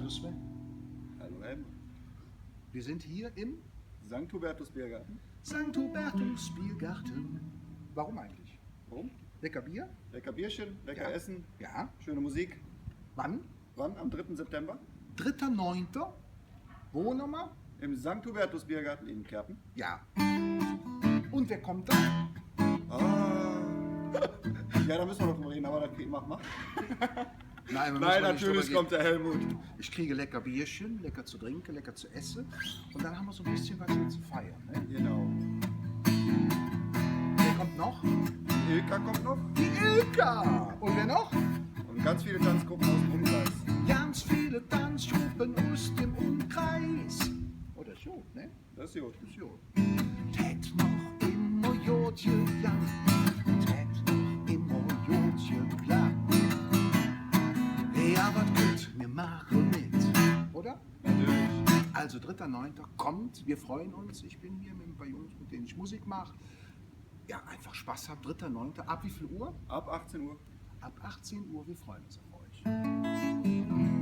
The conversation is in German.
Hallo Sven. Hallo Helmut. Wir sind hier im St. Hubertus Biergarten. St. Hubertus Biergarten. Warum eigentlich? Warum? Lecker Bier? Lecker Bierchen, lecker Ja. Essen, Ja. schöne Musik. Wann? Wann? Am 3. September? 3.9. Wo nochmal? Im St. Hubertus Biergarten in Kerpen. Ja. Und wer kommt da? Ja, da müssen wir noch drüber reden, aber das mach. Nein, wir müssen Nein, nicht natürlich drüber kommt der Helmut. reden. Ich kriege lecker Bierchen, lecker zu trinken, lecker zu essen. Und dann haben wir so ein bisschen was hier zu feiern. Ne? Genau. Wer kommt noch? Ilka kommt noch Die Ilka. Und wer noch? und ganz viele Tanzgruppen aus dem Umkreis. Ganz viele Tanzgruppen aus dem Umkreis. Oh, das ist gut, ne? Das ist gut. Das ist gut. Tät noch immer Jodje lang. Tät noch immer Jodje lang. Ja, was gut, wir machen mit. Oder? Natürlich. Also 3.9. kommt, wir freuen uns. Ich bin hier mit ein paar Jungs, mit denen ich Musik mache. Ja, einfach Spaß habt. 3.9. Ab wie viel Uhr? Ab 18 Uhr. Ab 18 Uhr. Wir freuen uns auf euch.